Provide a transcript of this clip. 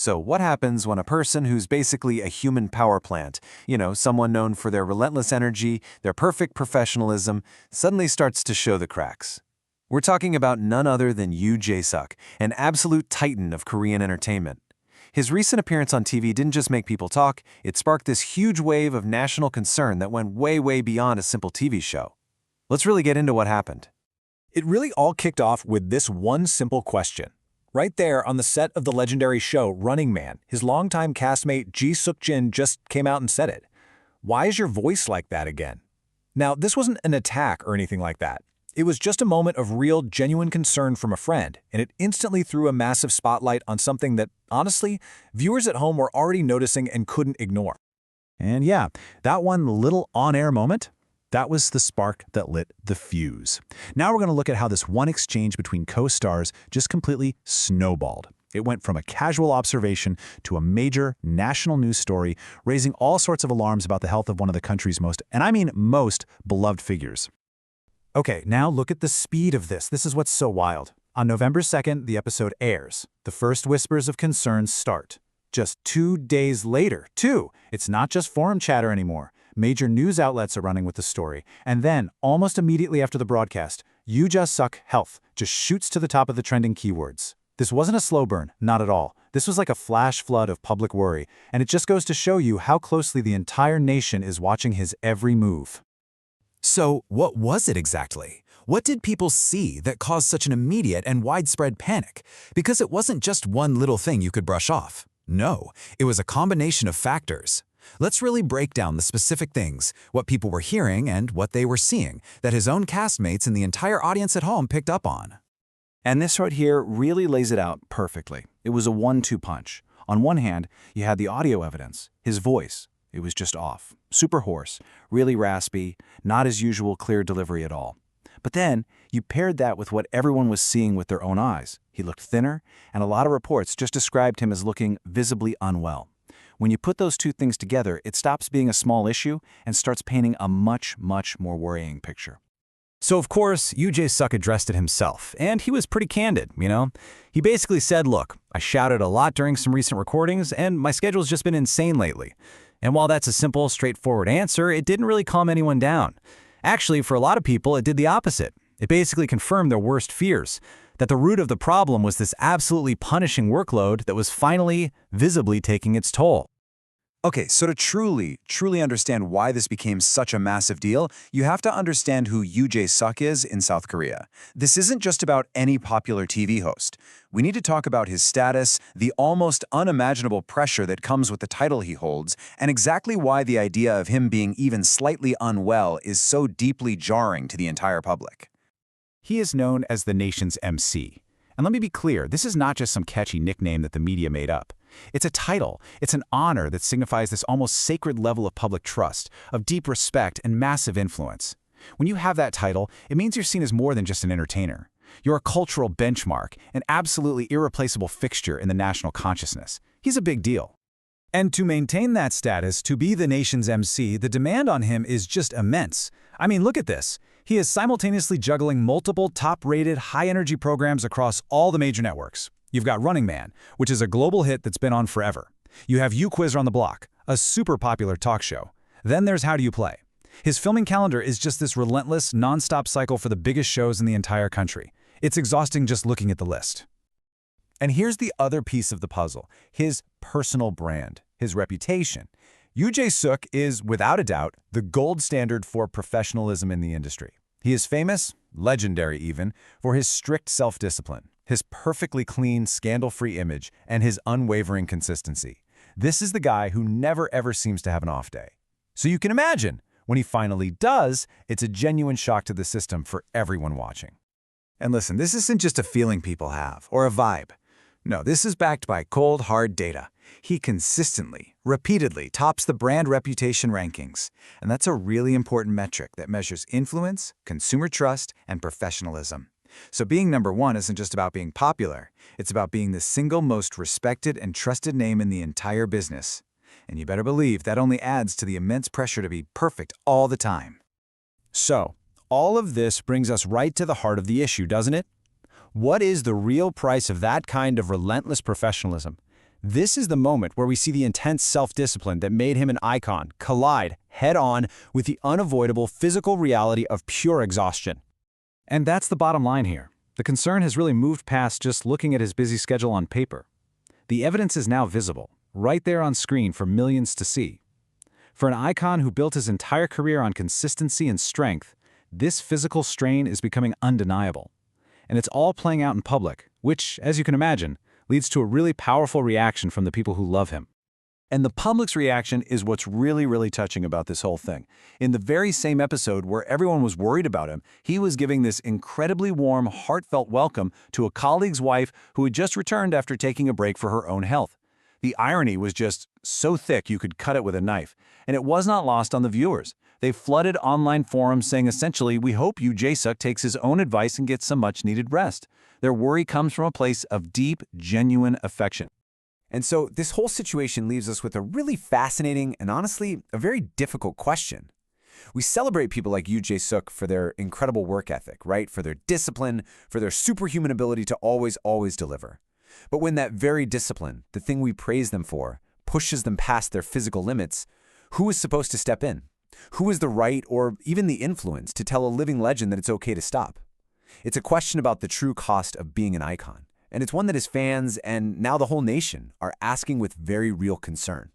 So what happens when a person who's basically a human power plant, someone known for their relentless energy, their perfect professionalism, suddenly starts to show the cracks? We're talking about none other than Yoo Jae-suk, an absolute titan of Korean entertainment. His recent appearance on TV didn't just make people talk, it sparked this huge wave of national concern that went way, way beyond a simple TV show. Let's really get into what happened. It really all kicked off with this one simple question. Right there on the set of the legendary show Running Man, his longtime castmate Ji-suk-jin just came out and said it. "Why is your voice like that again?" Now, this wasn't an attack or anything like that. It was just a moment of real, genuine concern from a friend, and it instantly threw a massive spotlight on something that, honestly, viewers at home were already noticing and couldn't ignore. And yeah, that one little on-air moment, that was the spark that lit the fuse. Now we're going to look at how this one exchange between co-stars just completely snowballed. It went from a casual observation to a major national news story, raising all sorts of alarms about the health of one of the country's most, and I mean most, beloved figures. Okay, now look at the speed of this. This is what's so wild. On November 2nd, the episode airs. The first whispers of concern start. Just 2 days later, it's not just forum chatter anymore. Major news outlets are running with the story. And then, almost immediately after the broadcast, Yoo Jae-suk health just shoots to the top of the trending keywords. This wasn't a slow burn, not at all. This was like a flash flood of public worry, and it just goes to show you how closely the entire nation is watching his every move. So, what was it exactly? What did people see that caused such an immediate and widespread panic? Because it wasn't just one little thing you could brush off. No, it was a combination of factors. Let's really break down the specific things, what people were hearing and what they were seeing, that his own castmates and the entire audience at home picked up on. And this right here really lays it out perfectly. It was a 1-2 punch. On one hand, you had the audio evidence, his voice. It was just off, super hoarse, really raspy, not his usual clear delivery at all. But then, you paired that with what everyone was seeing with their own eyes. He looked thinner, and a lot of reports just described him as looking visibly unwell. When you put those two things together, it stops being a small issue and starts painting a much, much more worrying picture. So of course, Yoo Jae-suk addressed it himself, and he was pretty candid, He basically said, "Look, I shouted a lot during some recent recordings, and my schedule's just been insane lately." And while that's a simple, straightforward answer, it didn't really calm anyone down. Actually, for a lot of people, it did the opposite. It basically confirmed their worst fears, that the root of the problem was this absolutely punishing workload that was finally, visibly taking its toll. Okay, so to truly understand why this became such a massive deal, you have to understand who Yoo Jae-suk is in South Korea. This isn't just about any popular TV host. We need to talk about his status, the almost unimaginable pressure that comes with the title he holds, and exactly why the idea of him being even slightly unwell is so deeply jarring to the entire public. He is known as the nation's MC. And let me be clear, this is not just some catchy nickname that the media made up. It's a title, it's an honor that signifies this almost sacred level of public trust, of deep respect and massive influence. When you have that title, it means you're seen as more than just an entertainer. You're a cultural benchmark, an absolutely irreplaceable fixture in the national consciousness. He's a big deal. And to maintain that status, to be the nation's MC, the demand on him is just immense. I mean, look at this. He is simultaneously juggling multiple top-rated, high-energy programs across all the major networks. You've got Running Man, which is a global hit that's been on forever. You have You Quiz on the Block, a super popular talk show. Then there's How Do You Play? His filming calendar is just this relentless, nonstop cycle for the biggest shows in the entire country. It's exhausting just looking at the list. And here's the other piece of the puzzle, his personal brand, his reputation. Yoo Jae-suk is, without a doubt, the gold standard for professionalism in the industry. He is famous, legendary even, for his strict self-discipline, his perfectly clean, scandal-free image, and his unwavering consistency. This is the guy who never ever seems to have an off day. So you can imagine, when he finally does, it's a genuine shock to the system for everyone watching. And listen, this isn't just a feeling people have, or a vibe. No, this is backed by cold, hard data. He consistently, repeatedly tops the brand reputation rankings. And that's a really important metric that measures influence, consumer trust, and professionalism. So being number one isn't just about being popular. It's about being the single most respected and trusted name in the entire business. And you better believe that only adds to the immense pressure to be perfect all the time. So, all of this brings us right to the heart of the issue, doesn't it? What is the real price of that kind of relentless professionalism? This is the moment where we see the intense self-discipline that made him an icon collide head-on with the unavoidable physical reality of pure exhaustion. And that's the bottom line here. The concern has really moved past just looking at his busy schedule on paper. The evidence is now visible, right there on screen for millions to see. For an icon who built his entire career on consistency and strength, this physical strain is becoming undeniable. And it's all playing out in public, which, as you can imagine, leads to a really powerful reaction from the people who love him. And the public's reaction is what's really touching about this whole thing. In the very same episode where everyone was worried about him, he was giving this incredibly warm, heartfelt welcome to a colleague's wife who had just returned after taking a break for her own health. The irony was just so thick you could cut it with a knife, and it was not lost on the viewers. They flooded online forums saying essentially, "We hope Yoo Jae-suk takes his own advice and gets some much-needed rest." Their worry comes from a place of deep, genuine affection. And so this whole situation leaves us with a really fascinating and honestly, a very difficult question. We celebrate people like Yoo Jae-suk for their incredible work ethic, right? For their discipline, for their superhuman ability to always deliver. But when that very discipline, the thing we praise them for, pushes them past their physical limits, who is supposed to step in? Who is the right or even the influence to tell a living legend that it's okay to stop? It's a question about the true cost of being an icon. And it's one that his fans and now the whole nation are asking with very real concern.